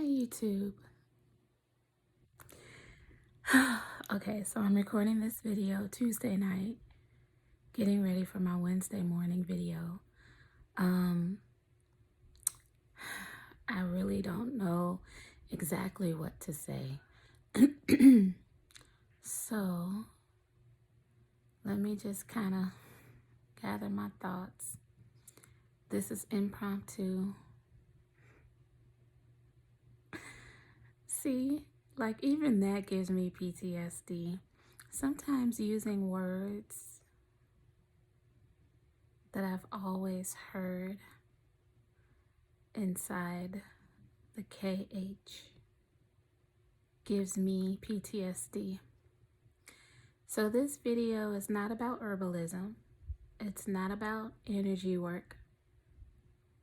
Hi, YouTube. Okay, so I'm recording this video Tuesday night, getting ready for my Wednesday morning video. I really don't know exactly what to say. So let me just kind of gather my thoughts. This is impromptu. See, like even that gives me PTSD. Sometimes using words that I've always heard inside the KH gives me PTSD. So this video is not about herbalism. It's not about energy work.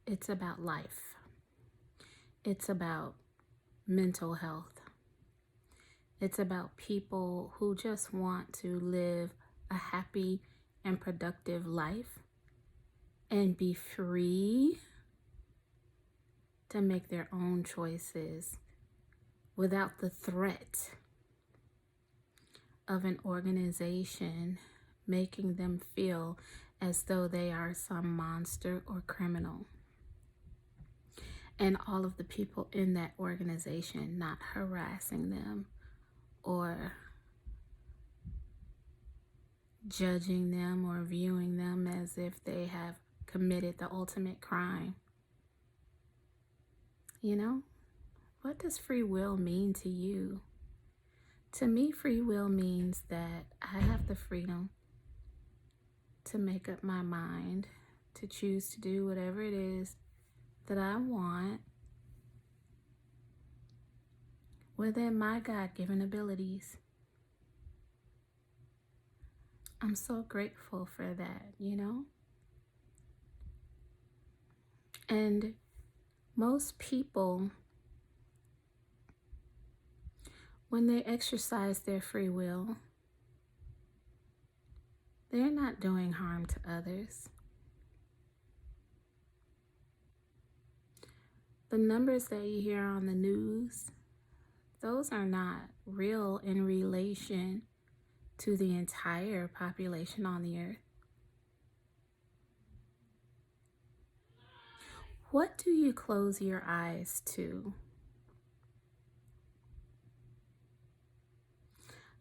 It's about life. It's about mental health. It's about people who just want to live a happy and productive life and be free to make their own choices without the threat of an organization making them feel as though they are some monster or criminal. And all of the people in that organization not harassing them or judging them or viewing them as if they have committed the ultimate crime. You know, what does free will mean to you? To me, free will means that I have the freedom to make up my mind, to choose to do whatever it is that I want within my God-given abilities. I'm so grateful for that, you know? And most people, when they exercise their free will, they're not doing harm to others. The numbers that you hear on the news, those are not real in relation to the entire population on the earth. What do you close your eyes to?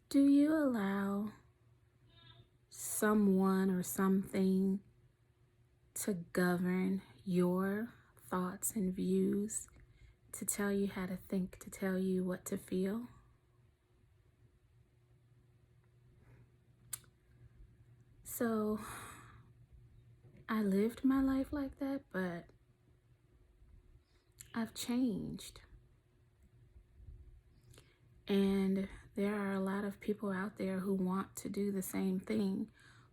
Do you allow someone or something to govern your thoughts and views, to tell you how to think, to tell you what to feel? So I lived my life like that, but I've changed. And there are a lot of people out there who want to do the same thing,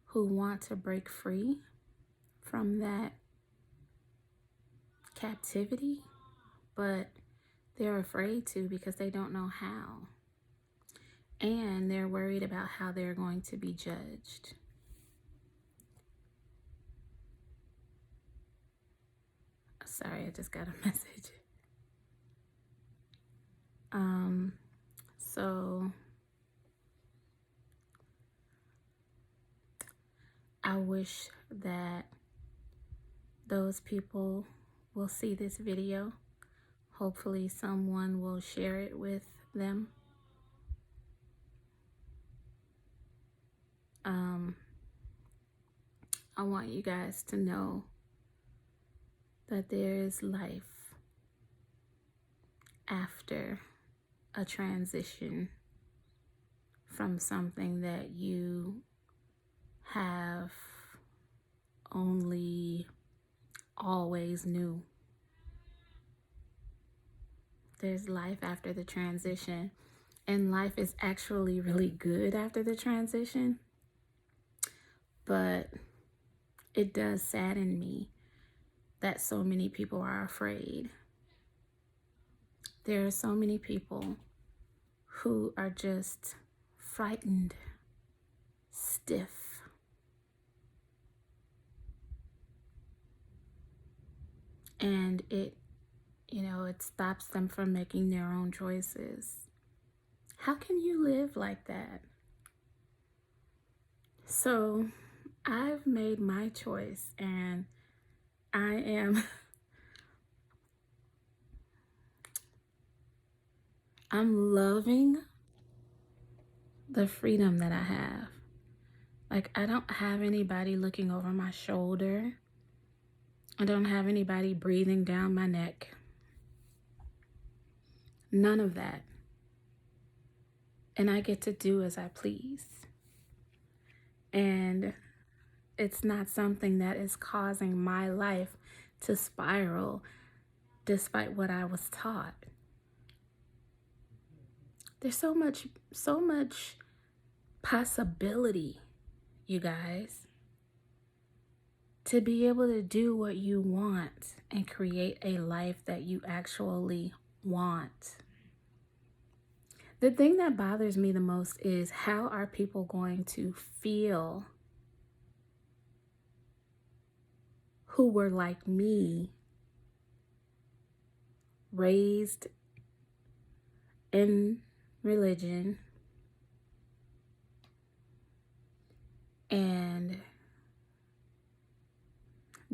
who want to break free from that captivity, but they're afraid to because they don't know how. And they're worried about how they're going to be judged. Sorry, I just got a message. So I wish that those people will see this video. Hopefully someone will share it with them. I want you guys to know that there is life after a transition from something that you have only always knew. There's life after the transition, and life is actually really good after the transition, but it does sadden me that so many people are afraid. There are so many people who are just frightened, stiff. And it, it stops them from making their own choices. How can you live like that? So I've made my choice, and I am I'm loving the freedom that I have. Like, I don't have anybody looking over my shoulder. I don't have anybody breathing down my neck. None of that. And I get to do as I please. And it's not something that is causing my life to spiral despite what I was taught. There's so much possibility, you guys, to be able to do what you want and create a life that you actually want. The thing that bothers me the most is, how are people going to feel who were like me, raised in religion and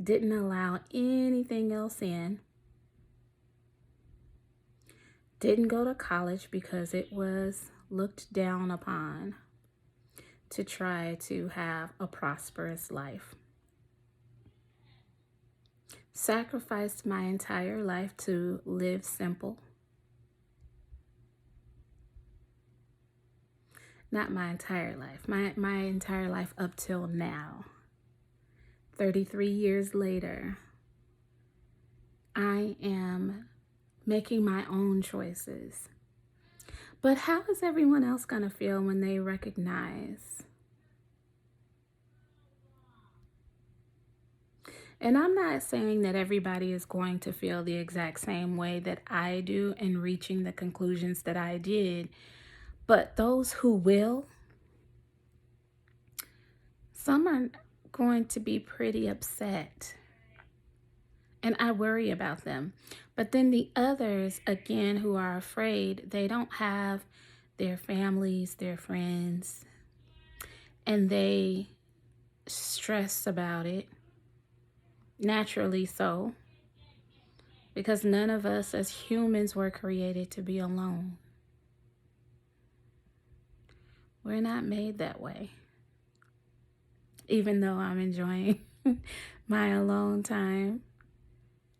didn't allow anything else in, didn't go to college because it was looked down upon to try to have a prosperous life, sacrificed my entire life to live simple. Not my entire life, my entire life up till now. 33 years later, I am making my own choices. But how is everyone else going to feel when they recognize? And I'm not saying that everybody is going to feel the exact same way that I do in reaching the conclusions that I did. But those who will, some are going to be pretty upset. And I worry about them. But then the others, again, who are afraid, they don't have their families, their friends, and they stress about it. Naturally so. Because none of us as humans were created to be alone. We're not made that way. Even though I'm enjoying my alone time.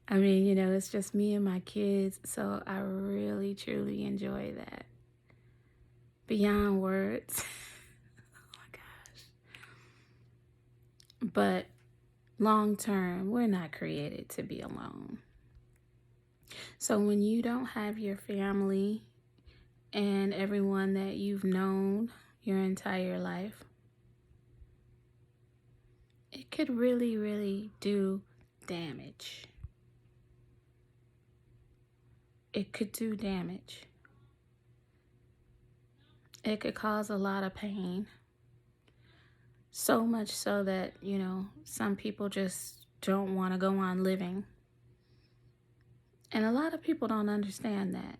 I mean, it's just me and my kids, so I really, truly enjoy that. Beyond words. Oh my gosh. But long term, we're not created to be alone. So when you don't have your family and everyone that you've known your entire life, it could really, really do damage. It could do damage. It could cause a lot of pain. So much so that, some people just don't want to go on living. And a lot of people don't understand that.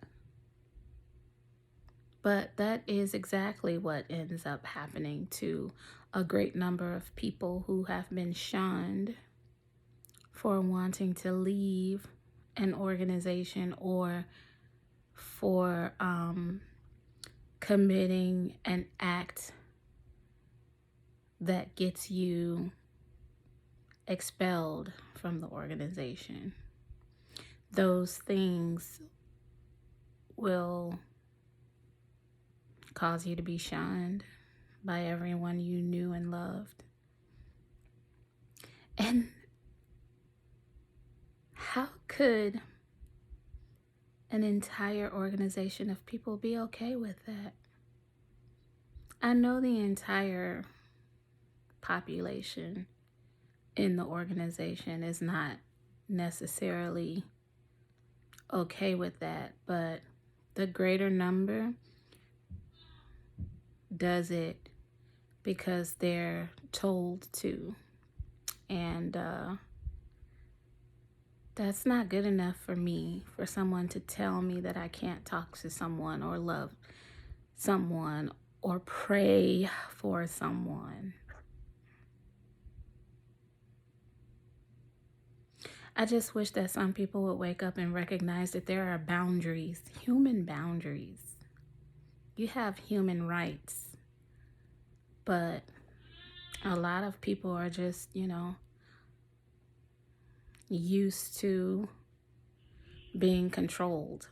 But that is exactly what ends up happening to a great number of people who have been shunned for wanting to leave an organization or for committing an act that gets you expelled from the organization. Those things will cause you to be shunned by everyone you knew and loved. And how could an entire organization of people be okay with that? I know the entire population in the organization is not necessarily okay with that, but the greater number does it because they're told to. And That's not good enough for me, for someone to tell me that I can't talk to someone or love someone or pray for someone. I just wish that some people would wake up and recognize that there are boundaries, human boundaries. You have human rights, but a lot of people are just, used to being controlled.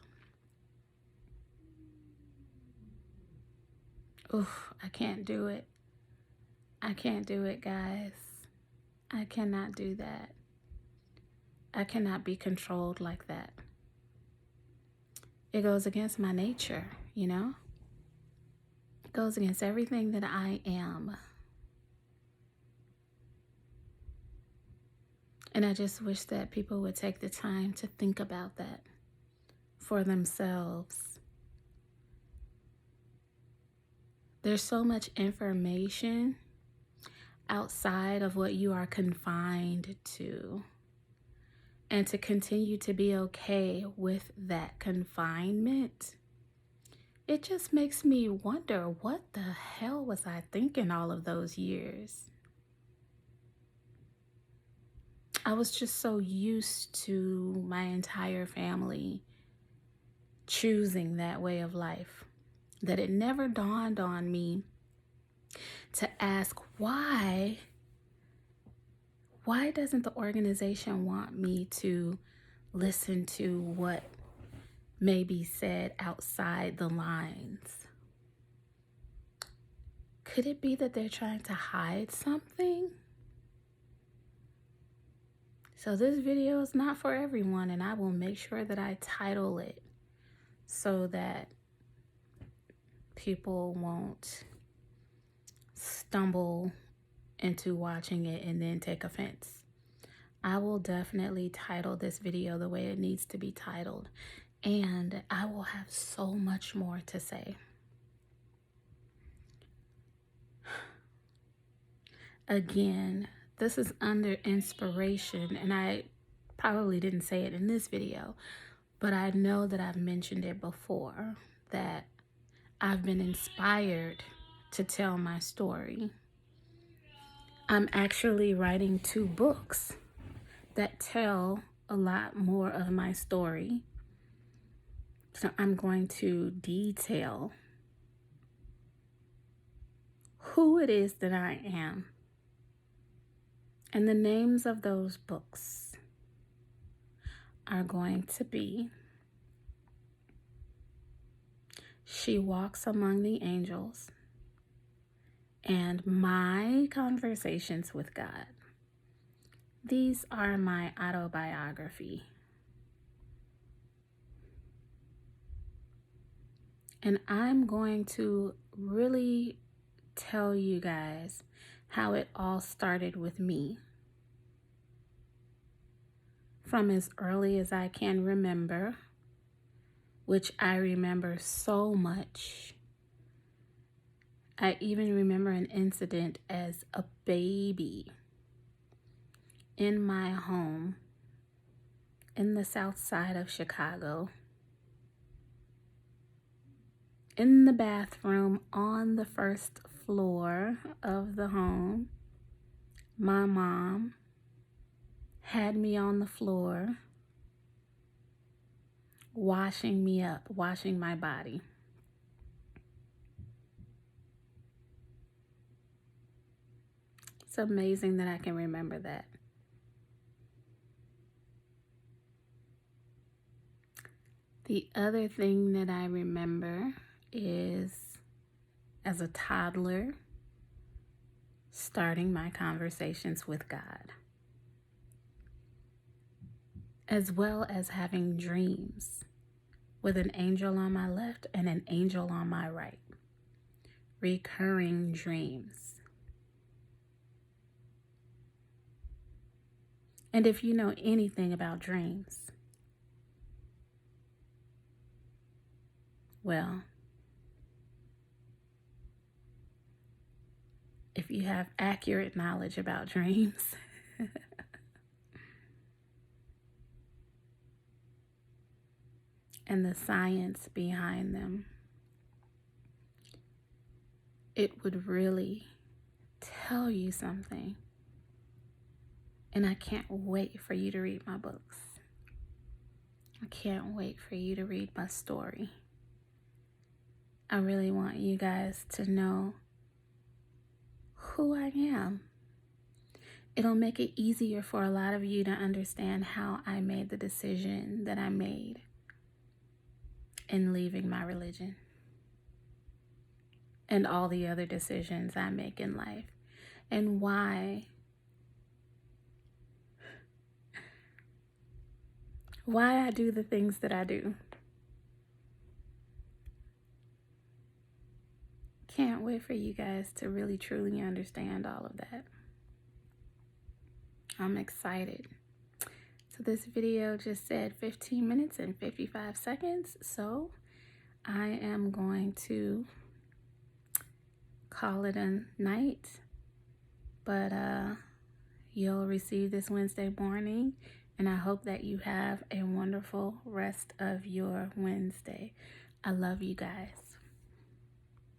Oof, I can't do it. I can't do it, guys. I cannot do that. I cannot be controlled like that. It goes against my nature, It goes against everything that I am. And I just wish that people would take the time to think about that for themselves. There's so much information outside of what you are confined to. And to continue to be okay with that confinement, it just makes me wonder, what the hell was I thinking all of those years? I was just so used to my entire family choosing that way of life that it never dawned on me to ask why doesn't the organization want me to listen to what may be said outside the lines? Could it be that they're trying to hide something? So this video is not for everyone, and I will make sure that I title it so that people won't stumble into watching it and then take offense. I will definitely title this video the way it needs to be titled, and I will have so much more to say. Again, this is under inspiration, and I probably didn't say it in this video, but I know that I've mentioned it before, that I've been inspired to tell my story. I'm actually writing 2 books that tell a lot more of my story. So I'm going to detail who it is that I am. And the names of those books are going to be She Walks Among the Angels and My Conversations with God. These are my autobiography. And I'm going to really tell you guys how it all started with me. From as early as I can remember, which I remember so much. I even remember an incident as a baby in my home in the south side of Chicago, in the bathroom on the first floor of the home. My mom had me on the floor, washing me up, washing my body. It's amazing that I can remember that. The other thing that I remember is, as a toddler, starting my conversations with God, as well as having dreams with an angel on my left and an angel on my right. Recurring dreams. And if you know anything about dreams, well, if you have accurate knowledge about dreams, and the science behind them, it would really tell you something. And I can't wait for you to read my books. I can't wait for you to read my story. I really want you guys to know who I am. It'll make it easier for a lot of you to understand how I made the decision that I made in leaving my religion and all the other decisions I make in life, and why I do the things that I do. Can't wait for you guys to really truly understand all of that. I'm excited. So this video just said 15 minutes and 55 seconds. So I am going to call it a night. But you'll receive this Wednesday morning. And I hope that you have a wonderful rest of your Wednesday. I love you guys.